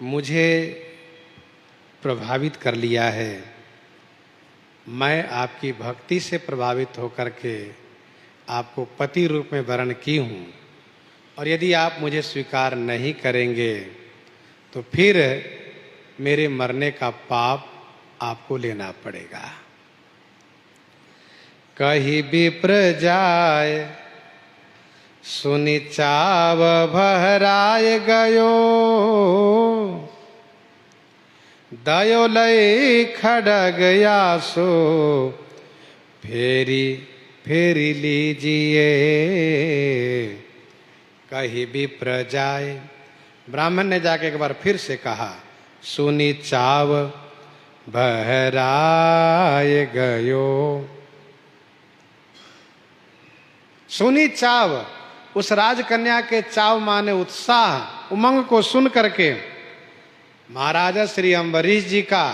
मुझे प्रभावित कर लिया है। मैं आपकी भक्ति से प्रभावित होकर के आपको पति रूप में वरण की हूँ, और यदि आप मुझे स्वीकार नहीं करेंगे तो फिर मेरे मरने का पाप आपको लेना पड़ेगा। कही विप्र जाय सुनि चाव भहराय गयो, दयो लय खड़ग यासो फेरी फेरी लीजिए। कही विप्र जाय, ब्राह्मण ने जाके एक बार फिर से कहा, सुनि चाव बहराय गयो। सुनी चाव, उस राजकन्या के चाव माने उत्साह, उमंग को सुन करके महाराजा श्री अम्बरीश जी का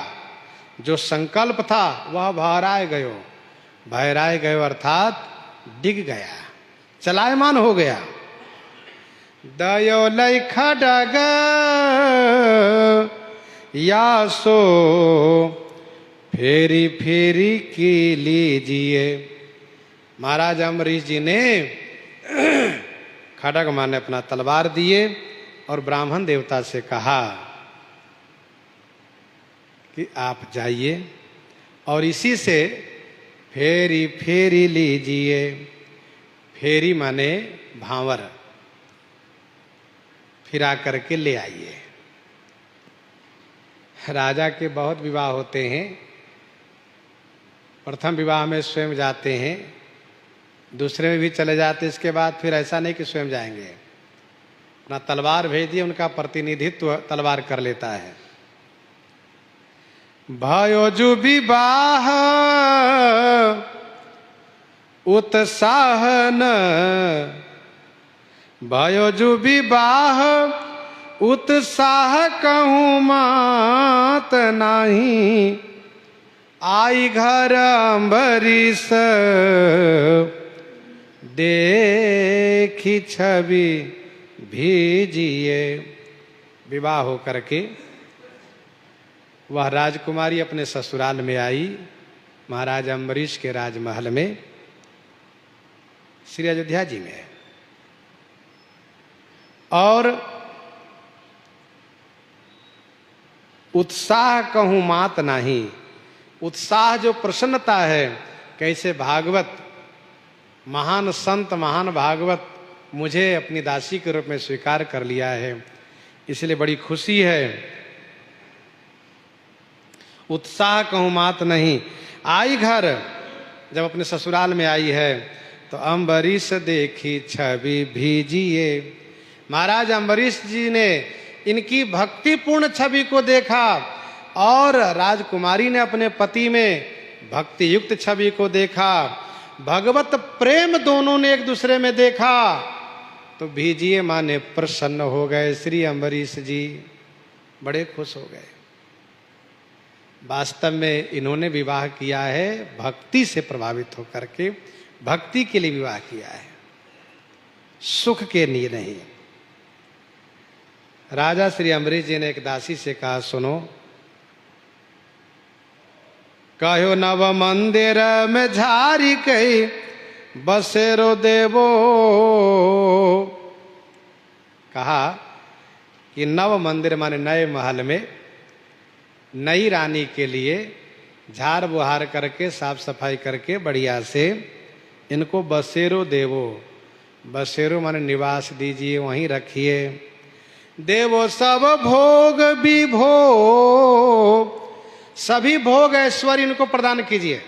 जो संकल्प था वह बहराय गयो। बहराय गयो अर्थात डिग गया, चलायमान हो गया। दयो लय खड़ग यासो फेरी फेरी की लीजिए। महाराज अम्बरीश जी ने खड़ग माने अपना तलवार दिए और ब्राह्मण देवता से कहा कि आप जाइए और इसी से फेरी फेरी लीजिए। फेरी माने भांवर, फिरा करके ले आइए। राजा के बहुत विवाह होते हैं। प्रथम विवाह में स्वयं जाते हैं, दूसरे में भी चले जाते, इसके बाद फिर ऐसा नहीं कि स्वयं जाएंगे, अपना तलवार भेज दिए, उनका प्रतिनिधित्व तलवार कर लेता है। भयो जु विवाह उत्साह न, भयो जु विवाह उत्साह कहूँ मात नाही। आई घर अम्बरीश देखी छवि भीजिए। विवाह हो करके वह राजकुमारी अपने ससुराल में आई, महाराज अम्बरीश के राजमहल में, श्री अयोध्या जी में। और उत्साह कहूँ मात नहीं, उत्साह जो प्रसन्नता है, कैसे भागवत महान संत महान भागवत मुझे अपनी दासी के रूप में स्वीकार कर लिया है, इसलिए बड़ी खुशी है। उत्साह कहूँ मात नहीं। आई घर, जब अपने ससुराल में आई है तो अम्बरीश देखी छवि भीजिए। महाराज अम्बरीश जी ने इनकी भक्तिपूर्ण छवि को देखा और राजकुमारी ने अपने पति में भक्ति युक्त छवि को देखा। भगवत प्रेम दोनों ने एक दूसरे में देखा तो भीजिए माने प्रसन्न हो गए। श्री अम्बरीश जी बड़े खुश हो गए। वास्तव में इन्होंने विवाह किया है भक्ति से प्रभावित होकर के, भक्ति के लिए विवाह किया है, सुख के लिए नहीं। राजा श्री अम्बरीश जी ने एक दासी से कहा, सुनो, कहो नव मंदिर में झारी कही बसेरो देवो। कहा कि नव मंदिर माने नए महल में नई रानी के लिए झाड़ बुहार करके साफ सफाई करके बढ़िया से इनको बसेरो देवो। बसेरो माने निवास दीजिए, वहीं रखिए। देवो सब भोग विभोग, सभी भोग ऐश्वर्य इनको प्रदान कीजिए।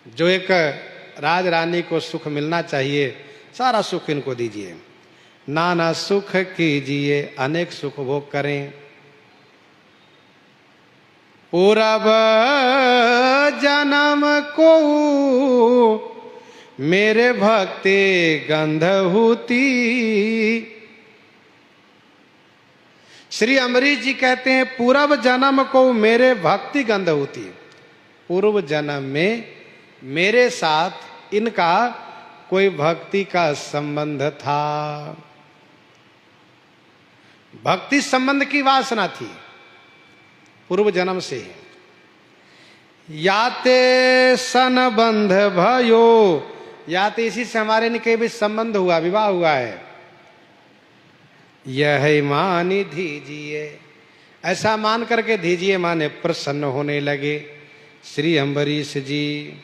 जो एक राज रानी को सुख मिलना चाहिए, सारा सुख इनको दीजिए। नाना सुख कीजिए, अनेक सुख भोग करें। पूरब जन्म को मेरे भक्ति गंध होती। श्री अम्बरीश जी कहते हैं, पूर्व जन्म को मेरे भक्ति गंध होती। पूर्व जन्म में मेरे साथ इनका कोई भक्ति का संबंध था। भक्ति संबंध की वासना थी पूर्व जन्म से। याते सन बंध भयो, याते इसी से हमारे निके भी संबंध हुआ, विवाह हुआ है। यह मानी धीजिए, ऐसा मान करके धीजिए माने प्रसन्न होने लगे श्री अम्बरीश जी।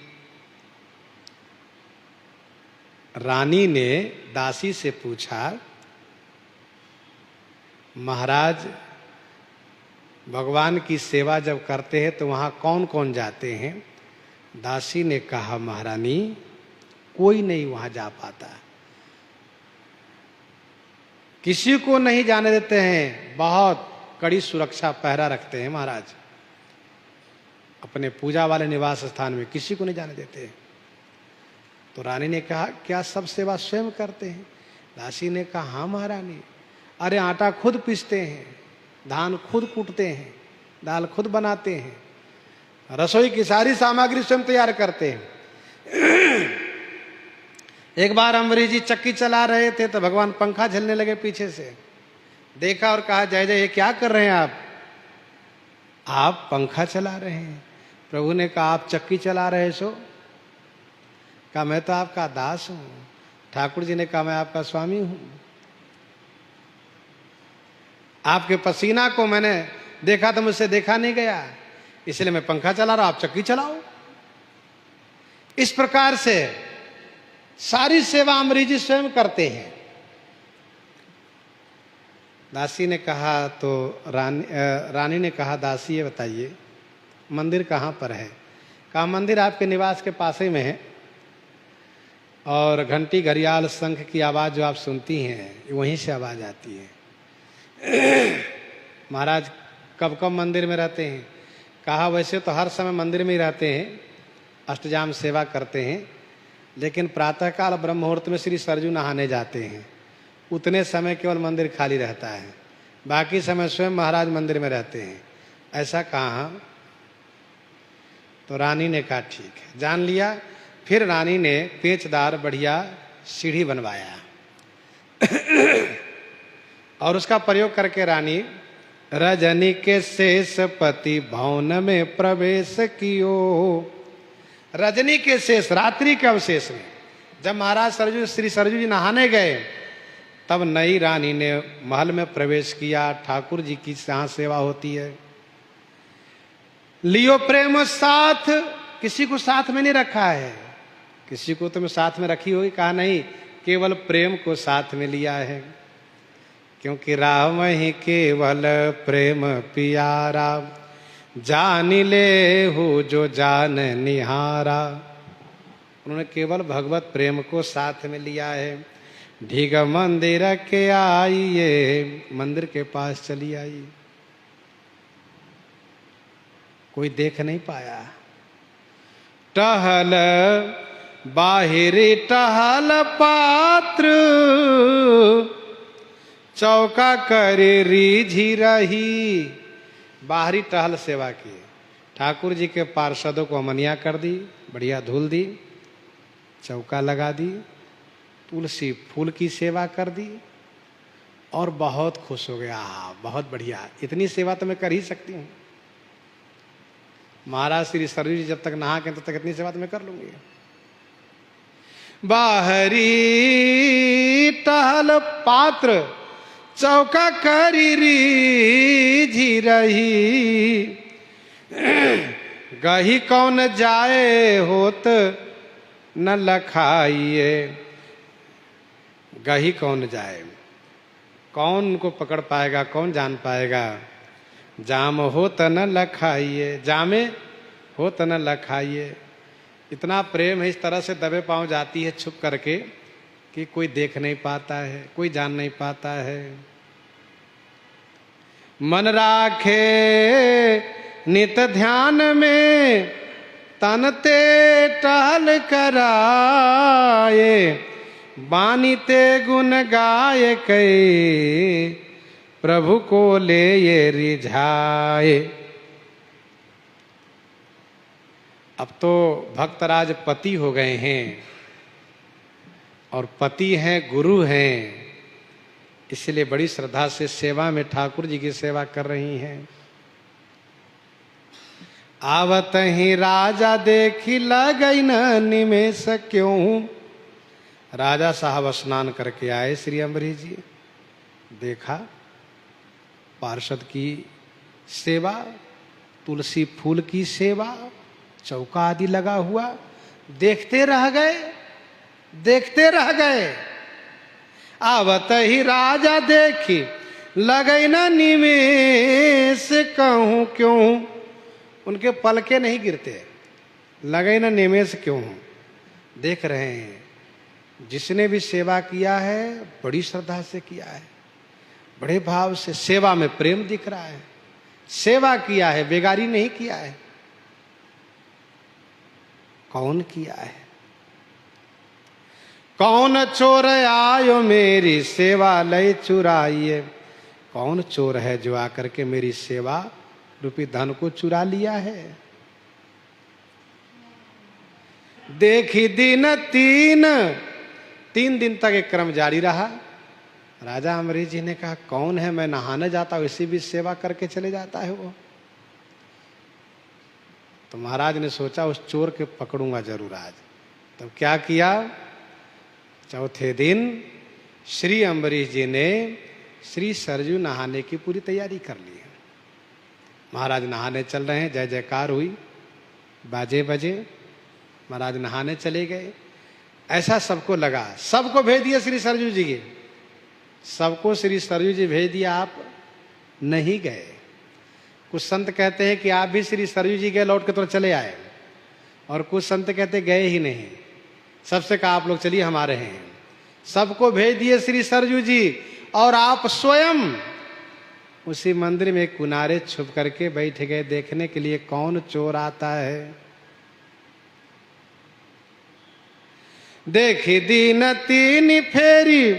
रानी ने दासी से पूछा, महाराज भगवान की सेवा जब करते हैं तो वहां कौन कौन जाते हैं? दासी ने कहा, महारानी कोई नहीं वहां जा पाता, किसी को नहीं जाने देते हैं, बहुत कड़ी सुरक्षा पहरा रखते हैं महाराज। अपने पूजा वाले निवास स्थान में किसी को नहीं जाने देते। तो रानी ने कहा, क्या सब सेवा स्वयं करते हैं? दासी ने कहा, हाँ महारानी, अरे आटा खुद पीसते हैं, धान खुद कूटते हैं, दाल खुद बनाते हैं, रसोई की सारी सामग्री स्वयं तैयार करते हैं। एक बार अम्बरीश जी चक्की चला रहे थे तो भगवान पंखा झलने लगे पीछे से, देखा और कहा, जय जय ये क्या कर रहे हैं आप? आप पंखा चला रहे हैं। प्रभु ने कहा, आप चक्की चला रहे सो? कहा, मैं तो आपका दास हूं। ठाकुर जी ने कहा, मैं आपका स्वामी हूं। आपके पसीना को मैंने देखा तो मुझसे देखा नहीं गया, इसलिए मैं पंखा चला रहा, आप चक्की चलाओ। इस प्रकार से सारी सेवा अम्बरीश जी स्वयं करते हैं। दासी ने कहा, तो रानी ने कहा, दासी ये बताइए मंदिर कहाँ पर है? कहा, मंदिर आपके निवास के पास ही में है, और घंटी घड़ियाल शंख की आवाज़ जो आप सुनती हैं वहीं से आवाज़ आती है। महाराज कब कब मंदिर में रहते हैं? कहा, वैसे तो हर समय मंदिर में ही रहते हैं, अष्टजाम सेवा करते हैं, लेकिन प्रातःकाल ब्रह्म मुहूर्त में श्री सरजू नहाने जाते हैं, उतने समय केवल मंदिर खाली रहता है, बाकी समय स्वयं महाराज मंदिर में रहते हैं। ऐसा कहा? तो रानी ने कहा, ठीक है, जान लिया। फिर रानी ने पेचदार बढ़िया सीढ़ी बनवाया और उसका प्रयोग करके रानी रजनी के शेष पति भवन में प्रवेश कियो। रजनी के शेष, रात्रि के अवशेष में जब महाराज श्री सरजू जी नहाने गए, तब नई रानी ने महल में प्रवेश किया। ठाकुर जी की जहाँ सेवा होती है। लियो प्रेम साथ, किसी को साथ में नहीं रखा है, किसी को तुम साथ में रखी होगी? कहा, नहीं, केवल प्रेम को साथ में लिया है, क्योंकि राम ही केवल प्रेम पियारा, जान ले हो जो जान निहारा। उन्होंने केवल भगवत प्रेम को साथ में लिया है। ढीग मंदिर के आइए, मंदिर के पास चली आई, कोई देख नहीं पाया। टहल बाहिरी टहल पात्र, चौका करे रीझी रही। बाहरी टहल सेवा की, ठाकुर जी के पार्षदों को अमनिया कर दी, बढ़िया धूल दी, चौका लगा दी, तुलसी फूल की सेवा कर दी, और बहुत खुश हो गया। बहुत बढ़िया, इतनी सेवा तो मैं कर ही सकती हूँ। महाराज श्री सरजू जी जब तक नहा के तब तक इतनी सेवा तो मैं कर लूंगी। बाहरी टहल पात्र, चौका करी रीझी रही। गही कौन जाए होत न लखाइए। गही कौन जाए, कौन उनको पकड़ पाएगा, कौन जान पाएगा। जाम हो त न लखाइए, जामे हो त न लखाइए। इतना प्रेम है, इस तरह से दबे पांव जाती है छुप करके कि कोई देख नहीं पाता है, कोई जान नहीं पाता है। मन राखे नित ध्यान में, तन ते टहल कराए। बानी ते गुण गाय कई, प्रभु को ले ये रिझाए। अब तो भक्तराज पति हो गए हैं, और पति हैं गुरु हैं। इसलिए बड़ी श्रद्धा से सेवा में ठाकुर जी की सेवा कर रही हैं। आवत ही राजा देखी लगई न निमेष क्यों। राजा साहब स्नान करके आए, श्री अम्बरीश जी देखा पार्षद की सेवा, तुलसी फूल की सेवा, चौका आदि लगा हुआ, देखते रह गए, देखते रह गए। आवत ही राजा देखी लगई न निमेष कहूं क्यों। उनके पलके नहीं गिरते, लगई न निमेष क्यों। देख रहे हैं जिसने भी सेवा किया है बड़ी श्रद्धा से किया है, बड़े भाव से, सेवा में प्रेम दिख रहा है, सेवा किया है, बेगारी नहीं किया है। कौन किया है? कौन चोर आयो मेरी सेवा लय चुराइए। कौन चोर है जो आकर के मेरी सेवा रूपी धन को चुरा लिया है। देखी दिन तीन दिन तक एक क्रम जारी रहा। राजा अम्बरीश जी ने कहा कौन है, मैं नहाने जाता हूं इसी भी सेवा करके चले जाता है वो। तो महाराज ने सोचा उस चोर के पकड़ूंगा जरूर आज। तब क्या किया, चौथे दिन श्री अम्बरीश जी ने श्री सरजू नहाने की पूरी तैयारी कर ली है। महाराज नहाने चल रहे हैं, जय जयकार हुई, बाजे बजे, महाराज नहाने चले गए। ऐसा सबको लगा, सबको भेज दिया श्री सरजू जी के, सबको श्री सरजू जी भेज दिया, आप नहीं गए। कुछ संत कहते हैं कि आप भी श्री सरजू जी गए, लौट के तो चले आए, और कुछ संत कहते गए ही नहीं, सबसे कहा आप लोग चलिए हमारे हैं। सबको भेज दिए श्री सरजू जी, और आप स्वयं उसी मंदिर में किनारे छुप करके बैठ गए देखने के लिए कौन चोर आता है। देखी दीन तीन फेरी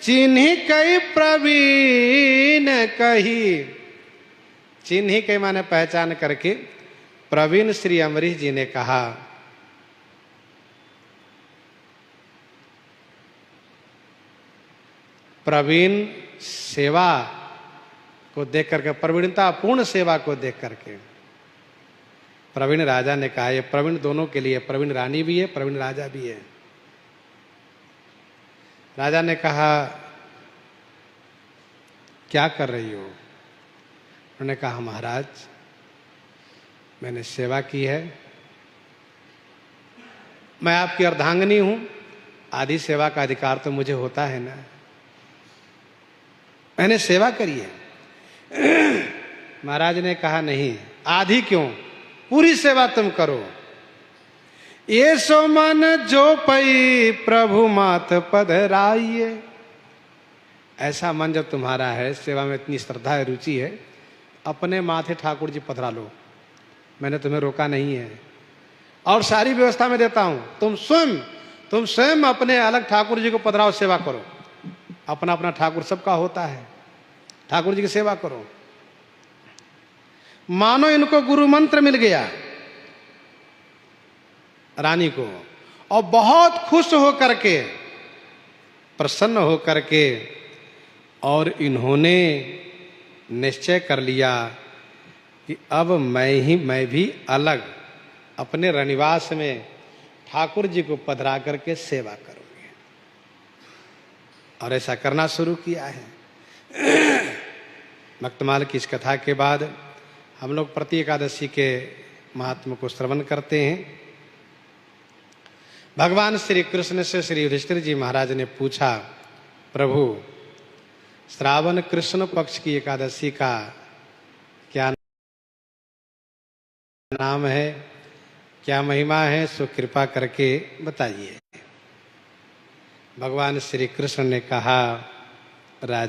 चिन्ह कई प्रवीण कही। चिन्ह के माने पहचान करके प्रवीण श्री अम्बरीश जी ने कहा प्रवीण सेवा को देख करके, प्रवीणता पूर्ण सेवा को देख करके प्रवीण राजा ने कहा, ये प्रवीण दोनों के लिए, प्रवीण रानी भी है, प्रवीण राजा भी है। राजा ने कहा क्या कर रही हो? उन्होंने कहा महाराज मैंने सेवा की है, मैं आपकी अर्धांगिनी हूं, आदि सेवा का अधिकार तो मुझे होता है ना, मैंने सेवा करी है। महाराज ने कहा नहीं, आधी क्यों, पूरी सेवा तुम करो। ये सो मन जो पई प्रभु मात पधराइए। ऐसा मन जब तुम्हारा है, सेवा में इतनी श्रद्धा है, रुचि है, अपने माथे ठाकुर जी पधरा लो, मैंने तुम्हें रोका नहीं है, और सारी व्यवस्था में देता हूं। तुम स्वयं अपने अलग ठाकुर जी को पधराओ, सेवा करो। अपना अपना ठाकुर सबका होता है, ठाकुर जी की सेवा करो। मानो इनको गुरु मंत्र मिल गया रानी को, और बहुत खुश हो करके, प्रसन्न हो करके, और इन्होंने निश्चय कर लिया कि अब मैं भी अलग अपने रनिवास में ठाकुर जी को पधरा करके सेवा करूंगी, और ऐसा करना शुरू किया है। भक्तमाल की इस कथा के बाद हम लोग प्रति एकादशी के महात्म को श्रवण करते हैं। भगवान श्री कृष्ण से श्री युधिष्ठिर जी महाराज ने पूछा, प्रभु श्रावण कृष्ण पक्ष की एकादशी का क्या नाम है, क्या महिमा है, सो कृपा करके बताइए। भगवान श्री कृष्ण ने कहा, राजा